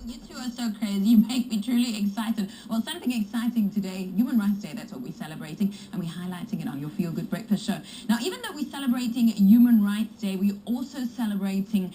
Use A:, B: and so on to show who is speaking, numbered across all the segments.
A: You two are so crazy. You make me truly excited. Well, something exciting today, Human Rights Day, that's what we're celebrating, and we're highlighting it on your Feel Good Breakfast show. Now, even though we're celebrating Human Rights Day, we're also celebrating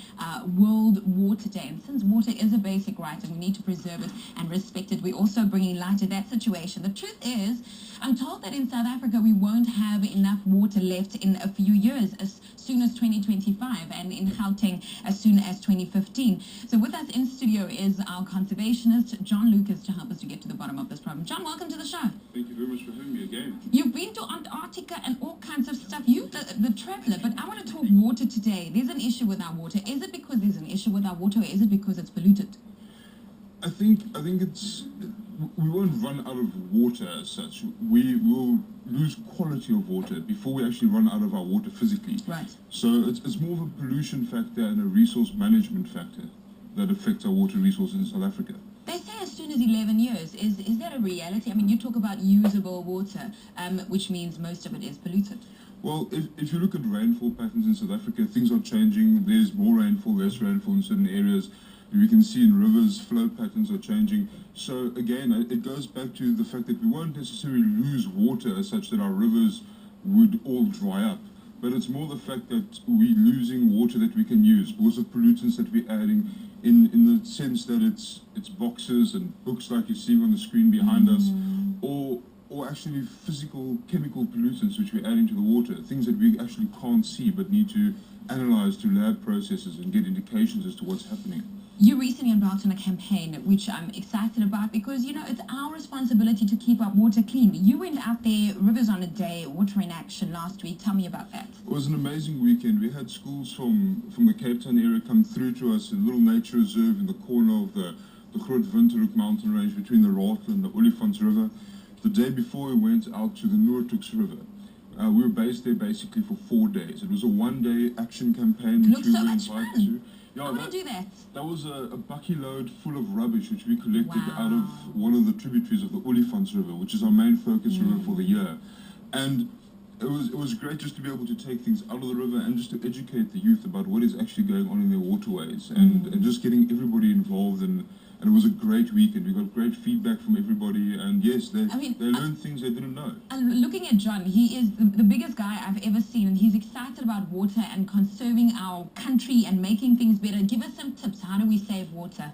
A: World Water Day. And since water is a basic right and we need to preserve it and respect it, we're also bringing light to that situation. The truth is, I'm told that in South Africa we won't have enough water left in a few years, as soon as 2025, and in Gauteng as soon as 2015. So with us in studio is our conservationist, John Lucas, to help us to get to the bottom of this problem. John, welcome to the show.
B: Thank you very much for having me again.
A: You've been to Antarctica and all kinds of stuff. You're the traveler, but I want to talk water today. There's an issue with our water. Is it because there's an issue with our water, or is it because it's polluted?
B: I think it's, we won't run out of water as such. We will lose quality of water before we actually run out of our water physically.
A: Right.
B: So it's more of a pollution factor and a resource management factor that affects our water resources in South Africa.
A: They say as soon as 11 years. Is that a reality? I mean, you talk about usable water, which means most of it is polluted.
B: Well, if you look at rainfall patterns in South Africa, things are changing. There's more rainfall, less rainfall in certain areas. We can see in rivers, flow patterns are changing. So again, it goes back to the fact that we won't necessarily lose water as such that our rivers would all dry up. But it's more the fact that we're losing water that we can use because of pollutants that we're adding, in the sense that it's boxes and books like you're seeing on the screen behind us, or actually physical chemical pollutants which we're adding to the water, things that we actually can't see but need to analyze through lab processes and get indications as to what's happening.
A: You recently embarked on a campaign which I'm excited about because, you know, it's our responsibility to keep our water clean. You went out there, Rivers on a Day, Water in Action last week. Tell me about that.
B: It was an amazing weekend. We had schools from the Cape Town area come through to us, a little nature reserve in the corner of the Grootwinterhoek mountain range between the Ratel and the Olifants River. The day before we went out to the Grootwinterhoek River. We were based there basically for 4 days. It was a one-day action campaign which we were invited to.
A: Yeah, I want to do that.
B: That was a bucky load full of rubbish which we collected out of one of the tributaries of the Olifants River, which is our main focus river for the year. And it was great just to be able to take things out of the river and just to educate the youth about what is actually going on in their waterways and just getting everybody involved. And it was a great weekend. We got great feedback from everybody, and yes, they learned things they didn't know.
A: Looking at John, he is the biggest guy I've ever seen, and he's excited about water and conserving our country and making things better. Give us some tips. How do we save water?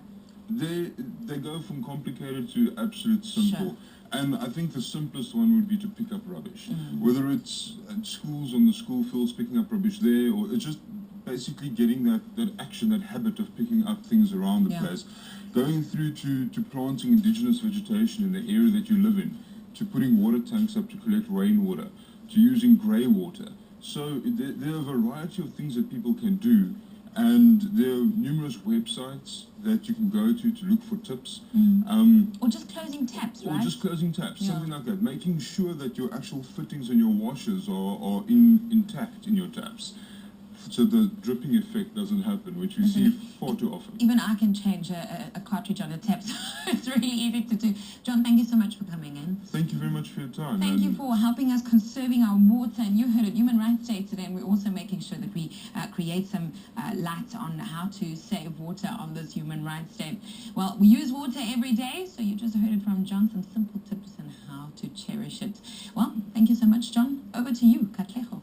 B: They go from complicated to absolute simple.
A: Sure.
B: And I think the simplest one would be to pick up rubbish. Whether it's at schools, on the school fields, picking up rubbish there, or it's just basically getting that action, that habit of picking up things around the place. Going through to planting indigenous vegetation in the area that you live in, to putting water tanks up to collect rainwater, to using grey water. So there are a variety of things that people can do, and there are numerous websites that you can go to look for tips.
A: Or just closing taps, right?
B: Or just closing taps, something like that. Making sure that your actual fittings and your washers are intact in your taps, so the dripping effect doesn't happen, which we see far too often.
A: Even I can change a cartridge on a tap, so it's really easy to do. John, thank you so much for coming in.
B: Thank you very much for your time.
A: Thank you for helping us conserving our water. And you heard it, Human Rights Day today, and we're also making sure that we create some light on how to save water on this Human Rights Day. Well, we use water every day, so you just heard it from John, some simple tips on how to cherish it. Well, thank you so much, John. Over to you, Katlego.